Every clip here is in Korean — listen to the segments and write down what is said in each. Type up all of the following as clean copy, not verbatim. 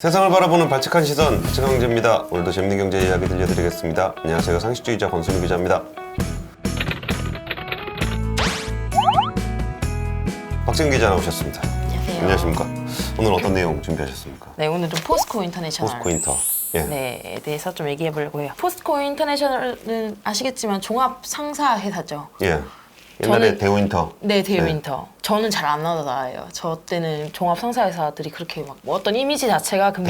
세상을 바라보는 발칙한 시선, 발칙강제입니다. 오늘도 재밌는 경제 이야기 들려드리겠습니다. 안녕하세요. 상식주의자 권순희 기자입니다. 박지은 기자 나오셨습니다. 안녕하세요. 안녕하십니까. 오늘 어떤 내용 준비하셨습니까? 네, 오늘은 포스코 인터내셔널 포스코 인터. 예. 네, 대해서 좀 얘기해 보려고 해요. 포스코 인터내셔널은 아시겠지만 종합 상사 회사죠. 예. 옛날에 저는- 대우인터. 네, 대우인터. 저는 잘 안 나와요. 저 때는 종합 상사 회사들이 그렇게 막 뭐 어떤 이미지 자체가 그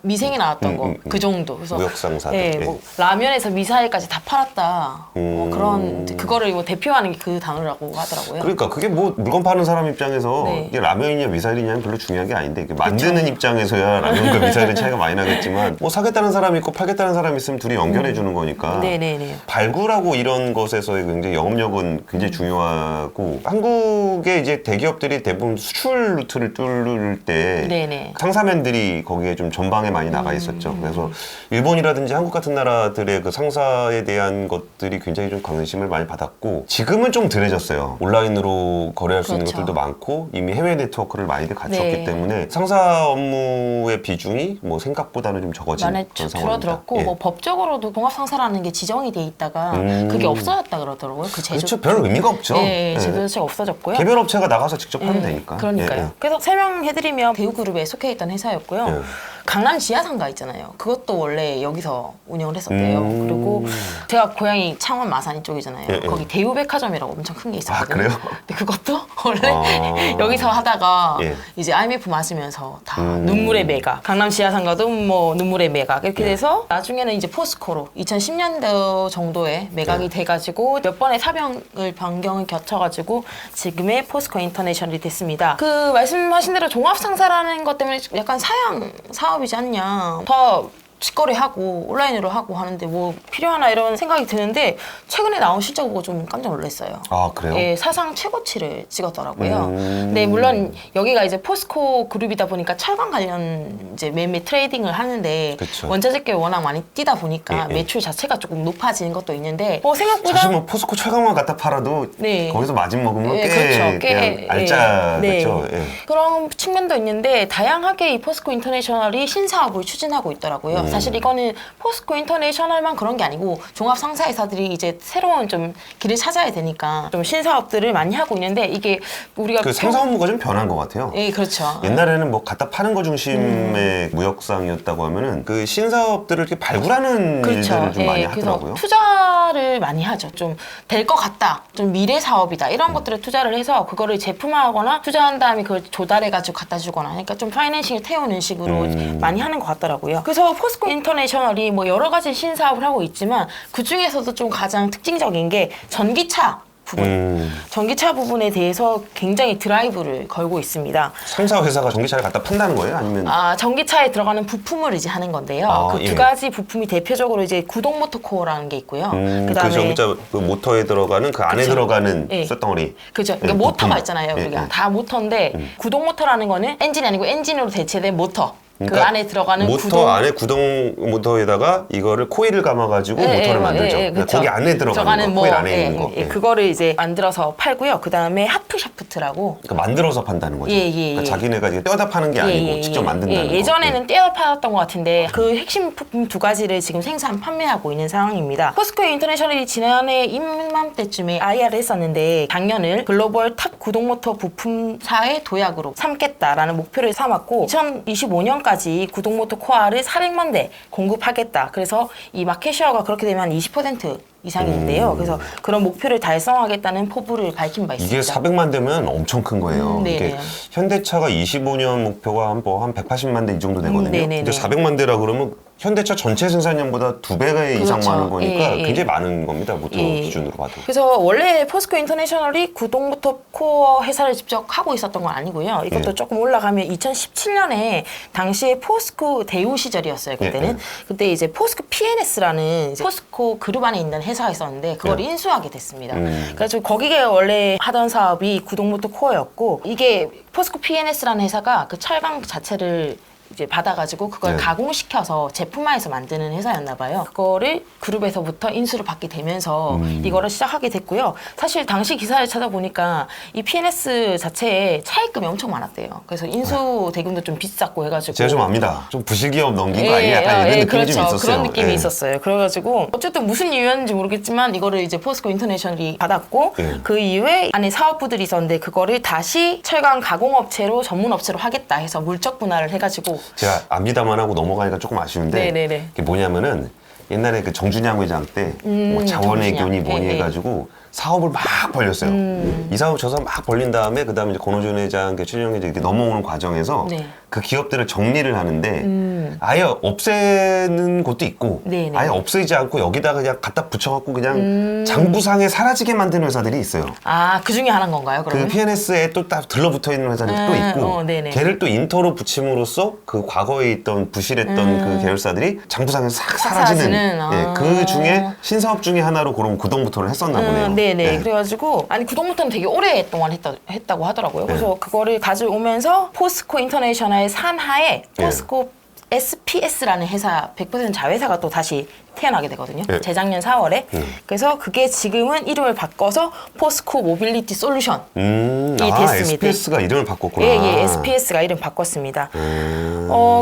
미생이 나왔던 거 그 정도. 그래서 무역상사들. 네, 뭐 라면에서 미사일까지 다 팔았다. 뭐 그런 그거를 뭐 대표하는 게 그 단어라고 하더라고요. 그러니까 그게 뭐 물건 파는 사람 입장에서 네. 이게 라면이냐 미사일이냐는 별로 중요한 게 아닌데 이게 만드는 입장에서야 라면과 미사일은 차이가 많이 나겠지만 뭐 사겠다는 사람이 있고 팔겠다는 사람이 있으면 둘이 연결해 주는 거니까 네네네. 발굴하고 이런 것에서의 굉장히 영업력은 굉장히 중요하고 한국의 이제 대기업들이 대부분 수출 루트를 뚫을 때 네네. 상사맨들이 거기에 좀 전방에 많이 나가 있었죠. 그래서 일본이라든지 한국 같은 나라들의 그 상사에 대한 것들이 굉장히 좀 관심을 많이 받았고 지금은 좀 덜해졌어요. 온라인으로 거래할 수 있는 그렇죠. 것들도 많고 이미 해외 네트워크를 많이들 갖췄기 네. 때문에 상사 업무의 비중이 뭐 생각보다는 좀 적어진 많이 그런 상황입니다. 줄어들었고 예. 뭐 법적으로도 종합 상사라는 게 지정이 돼 있다가 그게 없어졌다 그러더라고요. 그 제조 그렇죠. 별 의미가 없죠. 예, 예. 제조 자체가 없어졌고요. 개별 업체가 나가서 직접 하면 예, 되니까. 그러니까요. 예, 예. 그래서 설명해드리면 대우그룹에 속해 있던 회사였고요. 예. 강남 지하상가 있잖아요. 그것도 원래 여기서 운영을 했었대요. 그리고 제가 고향이 창원 마산 쪽이잖아요. 예, 예. 거기 대우백화점이라고 엄청 큰 게 있었거든요. 아, 그래요? 근데 그것도 원래 아. 여기서 하다가 예. 이제 IMF 맞으면서 다 눈물의 매각. 강남 지하상가도 뭐 눈물의 매각 이렇게 돼서 나중에는 이제 포스코로 2010년도 정도에 매각이 돼가지고 몇 번의 사병을 변경을 거쳐가지고 지금의 포스코 인터내셔널이 됐습니다. 그 말씀하신 대로 종합상사라는 것 때문에 약간 사양 사업이지 않냐. 더 직거래하고 온라인으로 하고 하는데 뭐 필요하나 이런 생각이 드는데 최근에 나온 실적 보고 좀 깜짝 놀랐어요. 아, 그래요? 예, 사상 최고치를 찍었더라고요. 근데 물론 여기가 이제 포스코 그룹이다 보니까 철강 관련 이제 매매 트레이딩을 하는데 그쵸. 원자재가 워낙 많이 뛰다 보니까 예, 예. 매출 자체가 조금 높아지는 것도 있는데 생각보다 사실 뭐 포스코 철강만 갖다 팔아도 네. 거기서 마진 먹으면 예, 꽤, 그렇죠. 그냥 알짜겠죠. 네. 예. 그런 측면도 있는데 다양하게 이 포스코 인터내셔널이 신사업을 추진하고 있더라고요. 사실 이거는 포스코 인터내셔널만 그런 게 아니고 종합 상사회사들이 이제 새로운 좀 길을 찾아야 되니까 좀 신사업들을 많이 하고 있는데 이게 우리가 그 상사 업무가 좀 변한 것 같아요. 예, 그렇죠. 옛날에는 뭐 갖다 파는 거 중심의 무역상이었다고 하면은 그 신사업들을 이렇게 발굴하는 그렇죠. 일들을 좀 많이 예, 하더라고요. 그래서 투자를 많이 하죠. 좀 될 것 같다. 좀 미래 사업이다. 이런 것들을 투자를 해서 그거를 제품화하거나 투자한 다음에 그걸 조달해가지고 갖다 주거나 그러니까 좀 파이낸싱을 태우는 식으로 많이 하는 것 같더라고요. 그래서 포스코 인터내셔널이 뭐 여러 가지 신사업을 하고 있지만 그 중에서도 좀 가장 특징적인 게 전기차 부분. 전기차 부분에 대해서 굉장히 드라이브를 걸고 있습니다. 상사 회사가 전기차를 갖다 판다는 거예요? 아니면 전기차에 들어가는 부품을 이제 하는 건데요. 아, 그 예. 두 가지 부품이 대표적으로 이제 구동 모터 코어라는 게 있고요. 그 그다음에 전기차 그 모터에 들어가는 그 안에 그쵸. 들어가는 예. 쇳덩어리. 그죠. 그러니까 예, 모터가 부품. 있잖아요. 예, 우리가 예. 다 모터인데 구동 모터라는 거는 엔진이 아니고 엔진으로 대체된 모터. 그 안에 들어가는 모터 구동 안에 구동 모터에다가 이거를 코일을 감아가지고 모터를 만들죠. 그러니까 그쵸. 거기 안에 들어가는 거, 코일 안에 있는 거. 예. 그거를 이제 만들어서 팔고요. 그 다음에 하프 샤프트라고. 그러니까 만들어서 판다는 거죠. 예, 그러니까 자기네가 이제 떼어다 파는 게 아니고 직접 만든다는 거. 예전에는 떼어 팔았던 것 같은데 그 핵심 부품 두 가지를 지금 생산 판매하고 있는 상황입니다. 포스코 인터내셔널이 지난해 이맘때쯤에 IR을 했었는데 작년을 글로벌 탑 구동모터 부품사의 도약으로 삼겠다라는 목표를 삼았고 2025년까지 구동모터 코어를 400만 대 공급하겠다. 그래서 이 마켓쉐어가 그렇게 되면 한 20% 이상이 된대요. 그래서 그런 목표를 달성하겠다는 포부를 밝힌 바 있습니다. 이게 400만 대면 엄청 큰 거예요. 네네. 이게 현대차가 25년 목표가 한 180만 대 이 정도 되거든요. 네네네. 근데 400만 대라 그러면 현대차 전체 생산량보다 2배 이상 그렇죠. 많은 거니까 예, 예. 굉장히 많은 겁니다. 모터 예. 기준으로 봐도. 그래서 원래 포스코 인터내셔널이 구동모터 코어 회사를 직접 하고 있었던 건 아니고요. 이것도 예. 조금 올라가면 2017년에 당시에 포스코 대우 시절이었어요. 그때는. 예, 예. 그때 이제 포스코 PNS라는 포스코 그룹 안에 있는 회사가 있었는데 그걸 예. 인수하게 됐습니다. 그래서 거기에 원래 하던 사업이 구동모터 코어였고 이게 포스코 PNS라는 회사가 그 철강 자체를 이제 받아가지고 그걸 네. 가공시켜서 제품화해서 만드는 회사였나 봐요. 그거를 그룹에서부터 인수를 받게 되면서 이거를 시작하게 됐고요. 사실 당시 기사를 찾아보니까 이 PNS 자체에 차입금이 엄청 많았대요. 그래서 인수 대금도 좀 비쌌고 해가지고 제가 좀 압니다. 좀 부실기업 넘긴 거 아니에요? 약간 이런 느낌이 그렇죠. 좀 있었어요. 그런 느낌이 예. 있었어요. 그래가지고 어쨌든 무슨 이유였는지 모르겠지만 이거를 이제 포스코 인터내셔널이 받았고 예. 그 이후에 안에 사업부들이 있었는데 그거를 다시 철강 가공업체로 전문업체로 하겠다 해서 물적 분할을 해가지고 제가 압니다만 하고 넘어가니까 조금 아쉬운데 네네네. 이게 뭐냐면은 옛날에 그 정준양 회장 때 뭐 자원외교니 정준양. 뭐니 예, 예. 해가지고 사업을 막 벌렸어요. 이 사업 저 사업 막 벌린 다음에 그 다음에 이제 권호준 회장, 최준영 회장 이렇게 넘어오는 과정에서 네. 그 기업들을 정리를 하는데 아예 없애는 곳도 있고 네네. 아예 없애지 않고 여기다가 그냥 갖다 붙여갖고 그냥 장부상에 사라지게 만드는 회사들이 있어요. 아, 그 중에 하나인 건가요, 그 그러면? PNS에 또 딱 들러붙어 있는 회사들이 또 있고 네네. 걔를 또 인터로 붙임으로써 그 과거에 있던 부실했던 그 계열사들이 장부상에서 싹 사라지는 사라지는, 예, 아. 그 중에 신사업 중에 하나로 그런 구동부터를 했었나 보네요. 네네. 예. 그래가지고 아니 구동부터는 되게 오랫동안 했다고 하더라고요. 그래서 그거를 가져오면서 포스코 인터내셔널 산하에 포스코 SPS라는 회사 100% 자회사가 또 다시 태어나게 되거든요. 예. 재작년 4월에. 그래서 그게 지금은 이름을 바꿔서 포스코 모빌리티 솔루션이 됐습니다. SPS가 이름을 바꿨구나. 예, SPS가 이름 바꿨습니다.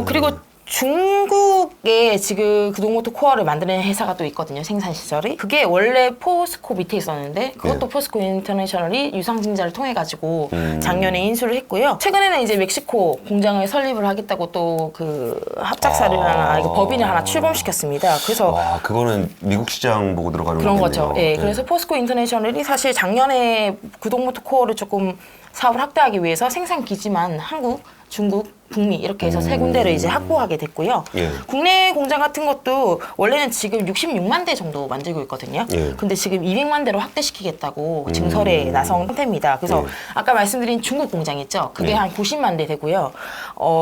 그리고 중국에 지금 구동모터 코어를 만드는 회사가 또 있거든요. 생산 시절이. 그게 원래 포스코 밑에 있었는데 그것도 네. 포스코 인터내셔널이 유상증자를 통해 가지고 작년에 인수를 했고요. 최근에는 이제 멕시코 공장을 설립을 하겠다고 또 그 합작사를 하나, 이거 법인을 하나 출범시켰습니다. 그래서 와, 그거는 미국 시장 보고 들어가는 그런 거겠네요. 거죠. 예, 그래서 포스코 인터내셔널이 사실 작년에 구동모터 코어를 조금 사업을 확대하기 위해서 생산 기지만 한국, 중국, 북미 이렇게 해서 세 군데를 이제 확보하게 됐고요. 예. 국내 공장 같은 것도 원래는 지금 66만 대 정도 만들고 있거든요. 예. 근데 지금 200만 대로 확대시키겠다고 증설에 나선 상태입니다. 그래서 예. 아까 말씀드린 중국 공장 있죠? 그게 예. 한 90만 대 되고요.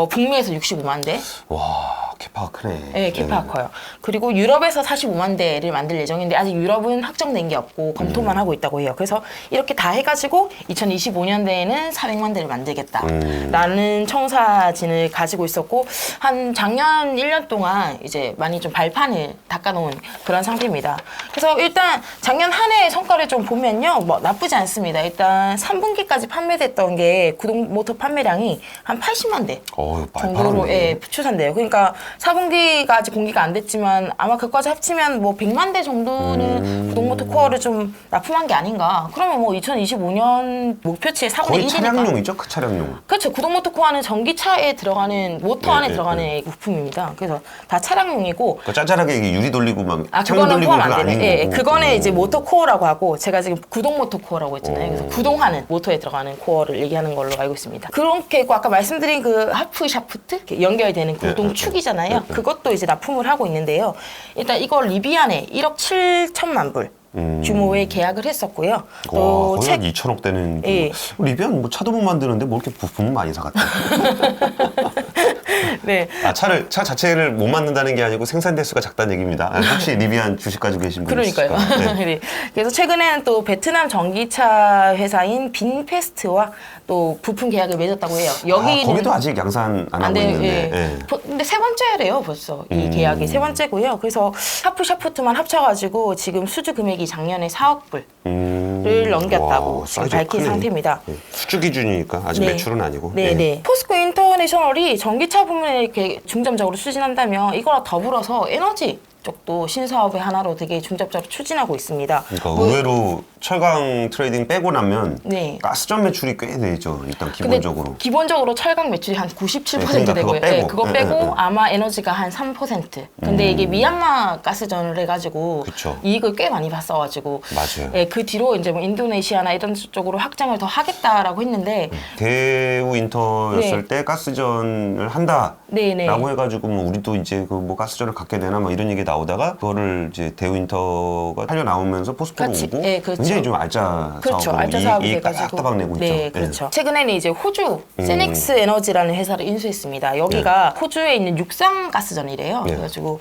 북미에서 65만 대. 와, 캐파가 크네. 네, 캐파가 커요. 그리고 유럽에서 45만 대를 만들 예정인데 아직 유럽은 확정된 게 없고 검토만 하고 있다고 해요. 그래서 이렇게 다 해가지고 2025년대에는 400만 대를 만들겠다라는 청사진을 가지고 있었고 한 작년 1년 동안 이제 많이 좀 발판을 닦아놓은 그런 상태입니다. 그래서 일단 작년 한 해의 성과를 좀 보면요, 뭐 나쁘지 않습니다. 일단 3분기까지 판매됐던 게 구동 모터 판매량이 한 80만 대. 많이 정도로 팔았네. 예, 추산돼요. 그러니까 4분기가 아직 공개가 안 됐지만 아마 그까지 합치면 뭐 100만 대 정도는 구동모터 코어를 좀 납품한 게 아닌가. 그러면 뭐 2025년 목표치의 4분의 거의 1이니까. 차량용이죠, 그 차량용. 그렇죠. 구동모터 코어는 전기차에 들어가는 모터 안에 예, 들어가는 부품입니다. 그래서 다 차량용이고 그 짜잘하게 이게 유리 돌리고 막 창문 그거는 돌리고 포함 그거 안 아닌 되네. 예, 거고. 그거는 이제 모터 코어라고 하고 제가 지금 구동 모터 코어라고 했잖아요. 그래서 구동하는 모터에 들어가는 코어를 얘기하는 걸로 알고 있습니다. 그렇게 있고 아까 말씀드린 그 하프 샤프트 이렇게 연결되는 구동축이잖아요. 그것도 이제 납품을 하고 있는데요. 일단 이걸 리비안에 1억 7천만 불 규모의 계약을 했었고요. 와, 또 거의 한 2천억 되는. 예. 리비안 뭐 차도 못 만드는데 뭐 이렇게 부품을 많이 사갔다. 네. 차 자체를 못 만든다는 게 아니고 생산 대수가 작다는 얘기입니다. 혹시 리비안 주식 가지고 계신 분 그러니까요. 있으실까요? 네. 네. 그래서 최근에는 또 베트남 전기차 회사인 빈페스트와 또 부품 계약을 맺었다고 해요. 여기는 거기도 아직 양산 안 하고 돼요. 있는데. 예. 예. 근데 세 번째래요, 벌써. 이 계약이 세 번째고요. 그래서 하프 샤프트만 합쳐가지고 지금 수주 금액이 작년에 4억 불을 넘겼다고 와, 지금 사이즈가 밝힌 크네. 상태입니다. 예. 수주 기준이니까 아직 네. 매출은 아니고. 네, 예. 네. 포스코 인터내셔널이 전기차 부문을 이렇게 중점적으로 추진한다면 이거랑 더불어서 에너지 쪽도 신사업의 하나로 되게 중점적으로 추진하고 있습니다. 그러니까 뭐- 의외로 철강 트레이딩 빼고 나면 네. 가스전 매출이 꽤 되죠. 일단 근데 기본적으로. 기본적으로 철강 매출이 한 97% 그러니까 그거 되고요. 빼고. 그거 예, 빼고 예, 예. 아마 에너지가 한 3%. 근데 이게 미얀마 가스전을 해가지고 그쵸. 이익을 꽤 많이 봤어가지고 맞아요. 예, 그 뒤로 이제 뭐 인도네시아나 이런 쪽으로 확장을 더 하겠다라고 했는데 대우 인터였을 네. 때 가스전을 한다라고 네네. 해가지고 뭐 우리도 이제 그 뭐 가스전을 갖게 되나 뭐 이런 얘기 나오다가 그거를 이제 대우 인터가 살려 나오면서 포스코로 같이, 오고 예, 그렇죠. 굉장히 좀 알짜 그렇죠. 사업으로 알짜 사업이 이익 돼가지고. 따박따박 내고 있죠. 네, 예. 그렇죠. 최근에는 이제 호주 세넥스 에너지라는 회사를 인수했습니다. 여기가 호주에 있는 육상 가스전이래요. 예. 그래가지고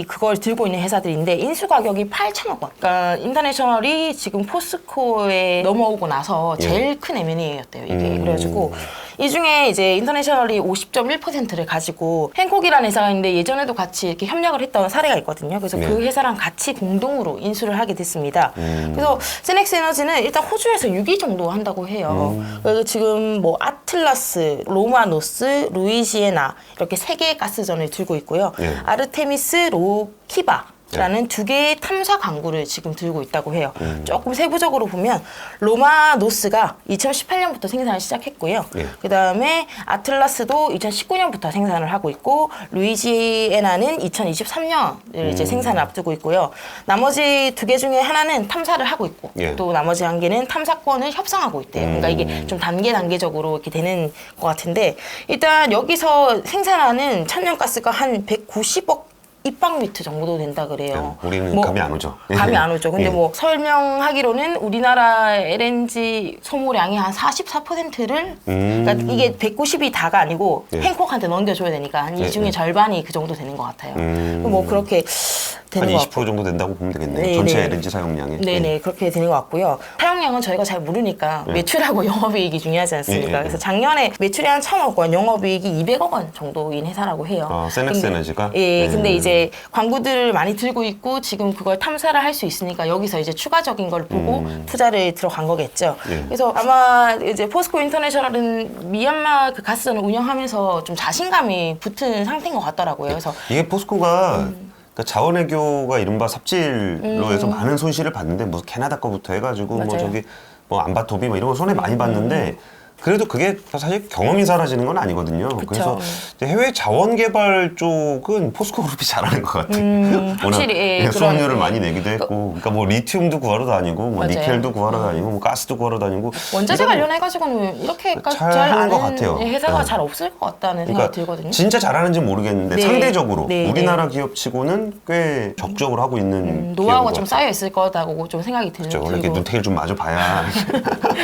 그걸 들고 있는 회사들인데 인수 가격이 8천억 원. 그러니까 인터내셔널이 지금 포스코에 넘어오고 나서 제일 큰 M&A였대요. 이게 그래가지고 이 중에 이제 인터내셔널이 50.1%를 가지고 행콕이라는 회사가 있는데 예전에도 같이 이렇게 협력을 했던 사례가 있거든요. 그래서 네. 그 회사랑 같이 공동으로 인수를 하게 됐습니다. 그래서 세넥스 에너지는 일단 호주에서 6위 정도 한다고 해요. 그래서 지금 뭐 아틀라스, 로마노스, 루이지애나 이렇게 3개의 가스전을 들고 있고요. 네. 아르테미스, 로키바 라는 2개의 탐사 강구를 지금 들고 있다고 해요. 조금 세부적으로 보면 로마노스가 2018년부터 생산을 시작했고요. 예. 그 다음에 아틀라스도 2019년부터 생산을 하고 있고 루이지애나는 2023년을 이제 생산을 앞두고 있고요. 나머지 2개 중에 하나는 탐사를 하고 있고 예. 또 나머지 1개는 탐사권을 협상하고 있대요. 그러니까 이게 좀 단계적으로 이렇게 되는 것 같은데 일단 여기서 생산하는 천연가스가 한 190억 입방미터 정도 된다 그래요. 우리는 감이 안 오죠. 감이 안 오죠. 근데 예. 뭐 설명하기로는 우리나라 LNG 소모량이 한 44%를 그러니까 이게 190이 다가 아니고 예. 행콕한테 넘겨줘야 되니까 한 이 중에 절반이 그 정도 되는 것 같아요. 뭐 그렇게 한 되는 것 20% 같고. 정도 된다고 보면 되겠네요. 네, 전체 네. LNG 사용량이. 네네 그렇게 되는 것 같고요. 사용량은 저희가 잘 모르니까 매출하고 영업이익이 중요하지 않습니까? 예, 예, 예. 그래서 작년에 매출이 한 1,000억 원, 영업이익이 200억 원 정도인 회사라고 해요. 아, 세넥스 에너지가? 예, 근데 이제 광구들을 많이 들고 있고 지금 그걸 탐사를 할 수 있으니까 여기서 이제 추가적인 걸 보고 투자를 들어간 거겠죠. 예. 그래서 아마 이제 포스코 인터내셔널은 미얀마 그 가스전을 운영하면서 좀 자신감이 붙은 상태인 것 같더라고요. 그래서 이게 포스코가 그러니까 자원외교가 이른바 삽질로 해서 많은 손실을 봤는데 뭐 캐나다 거부터 해가지고 뭐 맞아요. 저기 뭐 안바토비 뭐 이런 거 손해 많이 봤는데 그래도 그게 사실 경험이 사라지는 건 아니거든요. 그래서 이제 해외 자원 개발 쪽은 포스코 그룹이 잘하는 것 같아. 확실히, 예, 워낙 수업료를 그런, 많이 내기도 했고, 그러니까 뭐 리튬도 구하러 다니고, 뭐 맞아요. 니켈도 구하러 다니고, 뭐 가스도 구하러 다니고. 원자재 이런 관련해가지고는 이렇게까지 잘 잘 하는 것 아는 같아요. 회사가 네. 잘 없을 것 같다는 그러니까 생각이 들거든요. 진짜 잘하는지 는 모르겠는데 네. 상대적으로 네, 우리나라 기업치고는 꽤 적극적으로 하고 있는 노하우가 기업인 좀 것 같아요. 쌓여 있을 거다고 좀 생각이 그렇죠. 원래 이렇게 들고. 눈탱이를 좀 마주봐야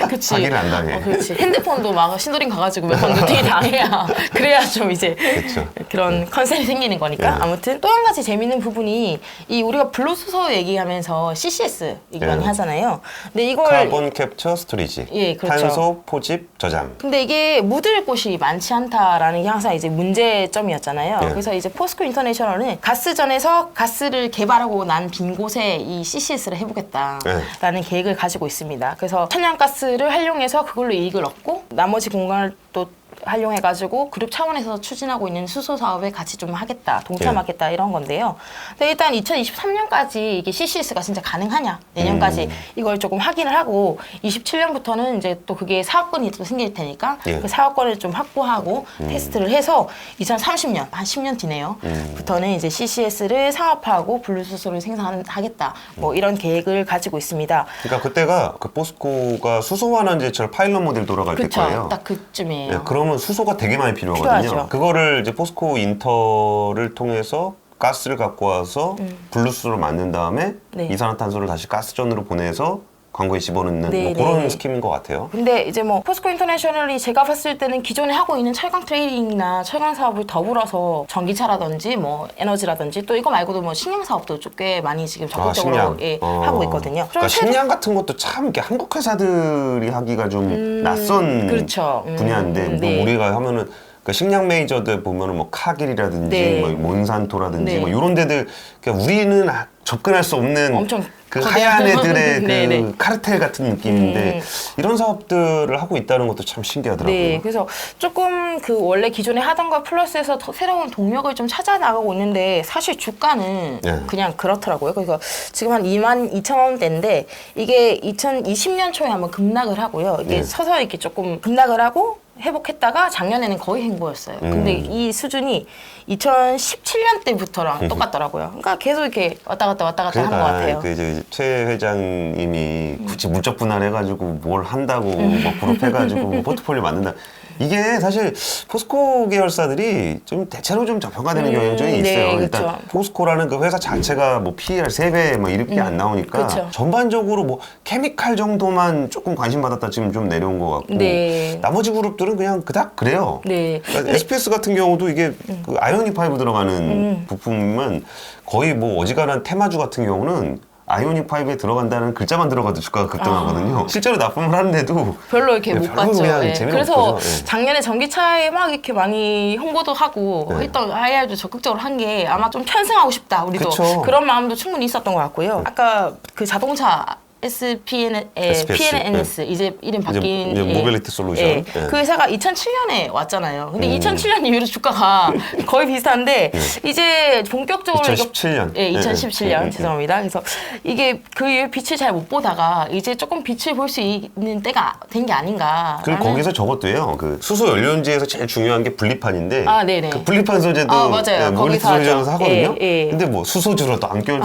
그치. 사기를 안 당해. 그렇지. 핸드폰도 막 신도림 가가지고 몇 번 눈탱이 당해야 그래야 좀 이제 그쵸. 그런 컨셉이 생기는 거니까. 네. 아무튼 또 한 가지 재밌는 부분이 이 우리가 불로소서 얘기하면서 CCS 얘기 많이 네. 하잖아요. 근데 이걸 카본 캡처 스토리지. 예, 그렇죠. 탄소 포집 저장. 근데 이게 묻을 곳이 많지 않다라는 게 항상 이제 문제점이었잖아요. 네. 그래서 이제 포스코 인터내셔널은 가스전에서 가스를 개발하고 난 빈 곳에 이 CCS를 해보겠다라는 계획을 가지고 있습니다. 그래서 천연가스를 활용해서 그걸로 이익을 얻고 나머지 공간을 또 활용해가지고 그룹 차원에서 추진하고 있는 수소 사업에 같이 좀 하겠다, 동참하겠다 이런 건데요. 근데 일단 2023년까지 이게 CCS가 진짜 가능하냐, 내년까지 이걸 조금 확인을 하고 27년부터는 이제 또 그게 사업권이 또 생길 테니까 예. 그 사업권을 좀 확보하고 테스트를 해서 2030년, 한 10년 뒤네요. 부터는 이제 CCS를 상업화하고 분리수소를 생산하겠다. 뭐 이런 계획을 가지고 있습니다. 그러니까 그때가 그 포스코가 수소 환원제철 파일럿 모델 돌아갈 그렇죠. 때거예요. 딱 그쯤이에요. 네, 그러면 수소가 되게 많이 필요하거든요. 필요하죠. 그거를 이제 포스코 인터를 통해서 가스를 갖고 와서 블루수소로 만든 다음에 네. 이산화탄소를 다시 가스전으로 보내서 광고에 집어넣는 네, 뭐 네, 그런 네. 스킴인 것 같아요. 근데 이제 뭐 포스코 인터내셔널이 제가 봤을 때는 기존에 하고 있는 철강 트레이딩이나 철강 사업을 더불어서 전기차라든지 뭐 에너지라든지 또 이거 말고도 뭐 식량 사업도 꽤 많이 지금 적극적으로 식량. 예, 하고 있거든요. 그러니까 식량 같은 것도 참 이렇게 한국 회사들이 하기가 좀 낯선 그렇죠. 분야인데 뭐 네. 우리가 하면은 그 식량 메이저들 보면은 뭐 카길이라든지 네. 뭐 몬산토라든지 네. 뭐 이런 데들 그러니까 우리는 접근할 수 없는 엄청 그 거대한- 하얀 애들의 그 네네. 카르텔 같은 느낌인데 이런 사업들을 하고 있다는 것도 참 신기하더라고요. 네, 그래서 조금 그 원래 기존에 하던 거 플러스해서 더 새로운 동력을 좀 찾아 나가고 있는데 사실 주가는 네. 그냥 그렇더라고요. 그래서 지금 한 22,000원대인데 이게 2020년 초에 한번 급락을 하고요. 이게 네. 서서히 이렇게 조금 급락을 하고 회복했다가 작년에는 거의 행보였어요. 근데 이 수준이 2017년 때부터랑 똑같더라고요. 그러니까 계속 이렇게 왔다 갔다 하는 것 같아요. 그 이제 최 회장님이 굳이 물적 분할해가지고 뭘 한다고 뭐 그룹해가지고 뭐 포트폴리오 만든다. 이게 사실 포스코 계열사들이 좀 대체로 좀 저평가되는 경향이 좀 있어요. 네, 일단 그렇죠. 포스코라는 그 회사 자체가 뭐 PER 3배 뭐 이렇게 안 나오니까 그렇죠. 전반적으로 뭐 케미칼 정도만 조금 관심 받았다 지금 좀 내려온 것 같고 네. 나머지 그룹들은 그냥 그닥 그래요. 네. 그러니까 SPS 같은 경우도 이게 그 아이오닉 파이브 들어가는 부품은 거의 뭐 어지간한 테마주 같은 경우는 아이오닉 5에 들어간다는 글자만 들어가도 주가가 급등하거든요. 실제로 납품을 하는데도 별로 이렇게 못 별로 갔죠. 그냥 예. 재미가 그래서 없어서, 예. 작년에 전기차에 막 이렇게 많이 홍보도 하고 네. 했던 IR도 적극적으로 한 게 아마 좀 편승하고 싶다. 우리도 그쵸. 그런 마음도 충분히 있었던 것 같고요. 아까 그 자동차 SPS, PNNS 이제 이름 바뀐 이제 모빌리티 솔루션. 예. 그 회사가 2007년에 왔잖아요. 근데 음. 2007년 이후로 주가가 거의 비슷한데 이제 본격적으로 2017년. 예, 2017년 예. 죄송합니다. 그래서 이게 그 이후에 빛을 잘 못 보다가 이제 조금 빛을 볼 수 있는 때가 된 게 아닌가. 그리고 거기서 저것도 해요. 그 수소 연료인지에서 제일 중요한 게 분리판인데 아, 네네. 그 분리판 소재도 아, 맞아요. 모빌리티 거기서 하죠. 솔루션에서 하거든요. 예, 예. 근데 뭐 수소주로도 안 껴줘.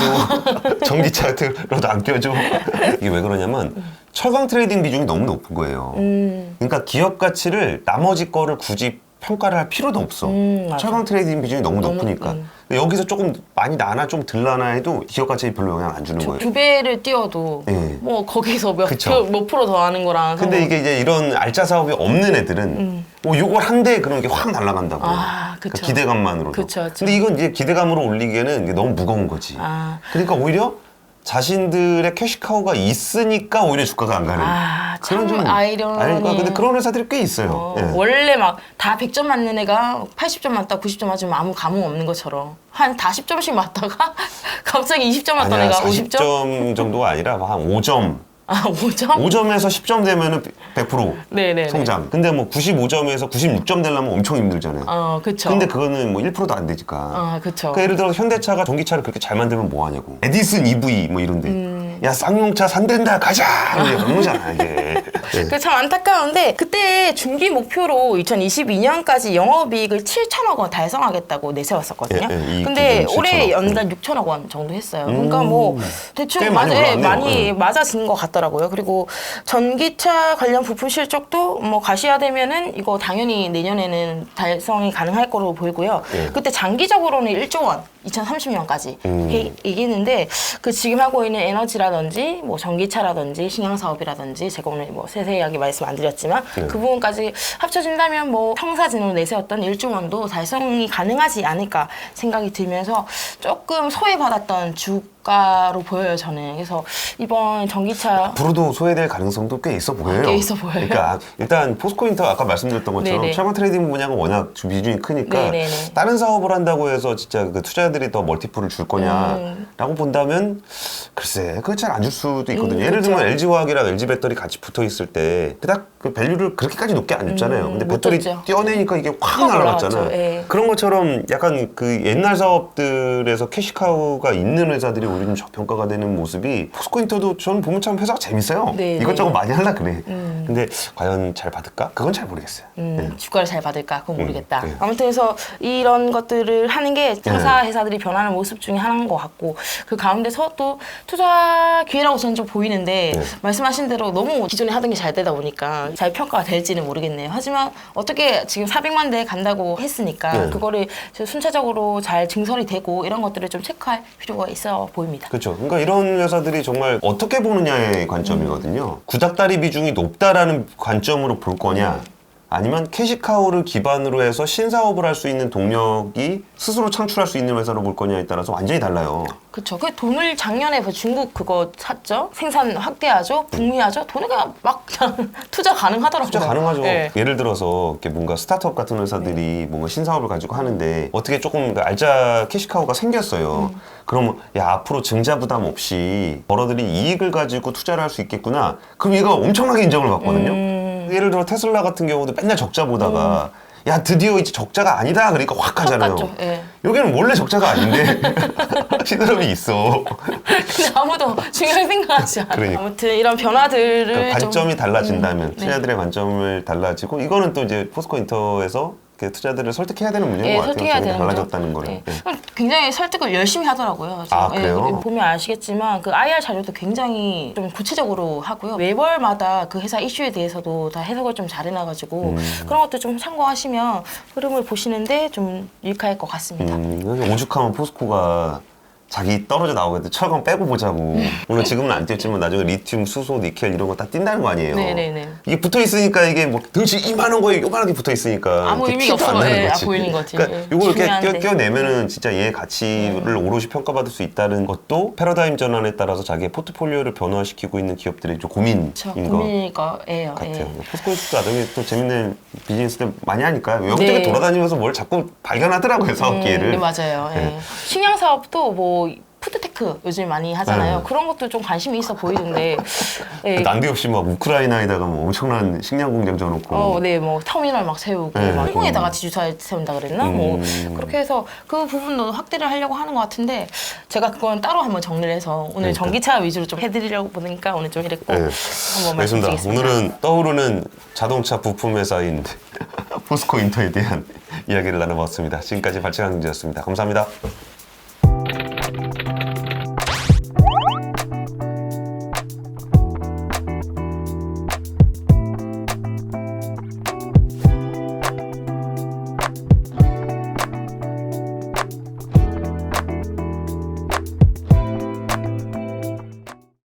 전기차로도 안 껴줘. 이게 왜 그러냐면 철강 트레이딩 비중이 너무 높은 거예요. 그러니까 기업 가치를 나머지 거를 굳이 평가를 할 필요도 없어. 맞아. 철강 트레이딩 비중이 너무 너무, 높으니까. 근데 여기서 조금 많이 나나 좀 덜 나나 해도 기업 가치에 별로 영향 안 주는 거예요. 두 배를 띄워도 예. 뭐 거기서 몇 그쵸. 프로 더 하는 거랑 근데 이게 이제 이런 알짜 사업이 없는 애들은 요걸 한대 그런 게 확 날아간다고. 아, 그쵸. 그러니까 기대감만으로도. 그쵸, 그쵸. 근데 이건 이제 기대감으로 올리기에는 이게 너무 무거운 거지. 아. 그러니까 오히려 자신들의 캐시카우가 있으니까 오히려 주가가 안 가는. 아, 참 좀 아이러니. 아니, 근데 그런 회사들이 꽤 있어요. 예. 원래 막 다 100점 맞는 애가 80점 맞다 90점 맞으면 아무 감흥 없는 것처럼 한 다 10점씩 맞다가 갑자기 20점 맞던 아니야, 애가 50점? 40점 정도가 아니라 한 5점. 아 5점? 5점에서 10점 되면은 100% 네네네. 성장. 근데 뭐 95점에서 96점 되려면 엄청 힘들잖아요. 그쵸. 근데 그거는 뭐 1%도 안 되니까. 그쵸. 그러니까 예를 들어 현대차가 전기차를 그렇게 잘 만들면 뭐 하냐고. 에디슨 EV 뭐 이런데. 야 쌍용차 산댄다 가자. 이런 거잖아 이게. 네. 그 참 안타까운데 그때 중기 목표로 2022년까지 영업이익을 7천억 원 달성하겠다고 내세웠었거든요. 예, 예, 이익 근데 기준 올해 7천억. 연간 6천억 원 정도 했어요. 그러니까 뭐 꽤 대충 많이 올라왔네요. 많이 맞아진 것 같더라고요. 그리고 전기차 관련 부품 실적도 뭐 가시화되면은 이거 당연히 내년에는 달성이 가능할 거로 보이고요. 예. 그때 장기적으로는 1조 원 2030년까지 얘기했는데 그 지금 하고 있는 에너지라든지 뭐 전기차라든지 신형 사업이라든지 제가 오늘 뭐 세세하게 말씀 안 드렸지만 그 부분까지 합쳐진다면 뭐 청사진으로 내세웠던 1조 원도 달성이 가능하지 않을까 생각이 들면서 조금 소외받았던 주가로 보여요 저는. 그래서 이번 전기차 앞으로도 소외될 가능성도 꽤 있어 보여요. 꽤 있어 보여요. 그러니까 일단 포스코인터 아까 말씀드렸던 것처럼 네네. 철강 트레이딩 분야가 워낙 비중이 크니까 네네네. 다른 사업을 한다고 해서 진짜 그 투자자들이 더 멀티플을 줄 거냐라고 본다면 글쎄 그거 잘 안 줄 수도 있거든요. 예를 그쵸. 들면 LG화학이랑 LG배터리 같이 붙어 있을 때 그닥 그 밸류를 그렇게까지 높게 안 줬잖아요. 근데 못 배터리 줬죠. 떼어내니까 이게 확 확 날아갔잖아요. 올라갔죠. 예. 그런 것처럼 약간 그 옛날 사업들에서 캐시카우가 있는 회사들이 오히려 좀 저평가가 되는 모습이 포스코인터도 전 보면 참 회사가 재밌어요. 네, 이것저것 네. 많이 하려 그래. 근데 과연 잘 받을까? 그건 잘 모르겠어요. 주가를 잘 받을까 그건 모르겠다. 네. 아무튼 그래서 이런 것들을 하는 게 상사 회사들이 변하는 모습 중에 하나인 것 같고 그 가운데서 또 투자 기회라고 저는 좀 보이는데 네. 말씀하신 대로 너무 기존에 하던 게 잘 되다 보니까 잘 평가가 될지는 모르겠네요. 하지만 어떻게 지금 400만 대 간다고 했으니까 네. 그거를 순차적으로 잘 증설이 되고 이런 것들을 좀 체크할 필요가 있어 보입니다. 그렇죠. 그러니까 이런 회사들이 정말 어떻게 보느냐의 관점이거든요. 구닥다리 비중이 높다라는 관점으로 볼 거냐, 아니면 캐시카우를 기반으로 해서 신사업을 할 수 있는 동력이 스스로 창출할 수 있는 회사로 볼 거냐에 따라서 완전히 달라요. 그렇죠. 그 돈을 작년에 뭐 중국 그거 샀죠. 생산 확대하죠. 북미하죠. 돈이 그냥 막 그냥 투자 가능하더라고요. 투자 가능하죠. 네. 예를 들어서 이렇게 뭔가 스타트업 같은 회사들이 뭔가 신사업을 가지고 하는데 어떻게 조금 그 알짜 캐시카우가 생겼어요. 그러면 야 앞으로 증자 부담 없이 벌어들인 이익을 가지고 투자를 할 수 있겠구나. 그럼 얘가 엄청나게 인정을 받거든요. 예를 들어 테슬라 같은 경우도 맨날 적자 보다가 야 드디어 이제 적자가 아니다 그러니까 확 하잖아요. 갔죠. 예. 여기는 원래 적자가 아닌데 시드럼이 있어. 근데 아무도 중요하게 생각하지 않아. 그러니까. 아무튼 이런 변화들을 그러니까 관점이 좀, 달라진다면 네. 투자들의 관점을 달라지고 이거는 또 이제 포스코인터에서 이렇게 투자들을 설득해야 되는 문제인 예, 것 같아요. 설득해야 저게 되는 달라졌다는 거를. 예. 예. 굉장히 설득을 열심히 하더라고요. 아, 예, 그래요? 우리 보면 아시겠지만 그 IR 자료도 굉장히 좀 구체적으로 하고요. 매월마다 그 회사 이슈에 대해서도 다 해석을 좀 잘 해놔가지고 그런 것도 좀 참고하시면 흐름을 보시는데 좀 유익할 것 같습니다. 그래서 오죽하면 포스코가 자기 떨어져 나오겠다. 철강 빼고 보자고. 물론 지금은 안 띄었지만 나중에 리튬, 수소, 니켈 이런 거 다 띈다는 거 아니에요. 네네네. 이게 붙어 있으니까 이게 뭐 덩치 이만한 거에 요만하게 붙어 있으니까 아무 이게 의미가 티도 안 없어. 나는 예, 거지. 보이는 거지. 그러니까 예, 이걸 이렇게 중요한데. 껴내면은 진짜 얘의 가치를 오롯이 평가받을 수 있다는 것도 패러다임 전환에 따라서 자기의 포트폴리오를 변화시키고 있는 기업들의 좀 고민인 저 거 고민이거예요. 같아요. 예. 포스코에서도 나중에 또 재밌는 비즈니스들 많이 하니까 여기저기 네. 돌아다니면서 뭘 자꾸 발견하더라고요, 사업 기회를. 네, 맞아요. 예. 네. 식량 사업도 뭐 푸드테크 요즘 많이 하잖아요. 네. 그런 것도 좀 관심이 있어 보이는데. 예. 난데없이 막 우크라이나에다가 뭐 엄청난 식량 공장 져놓고 네, 뭐 터미널 막 세우고 네. 막 홍콩에다가 지주사 세운다 그랬나? 뭐 그렇게 해서 그 부분도 확대를 하려고 하는 것 같은데 제가 그건 따로 한번 정리를 해서 오늘 그러니까. 전기차 위주로 좀 해드리려고 보니까 오늘 좀 이랬고 네. 한번 알겠습니다. 말씀드리겠습니다. 오늘은 떠오르는 자동차 부품 회사인 포스코 인터에 대한 이야기를 나눠봤습니다. 지금까지 발칙한 경제였습니다. 감사합니다.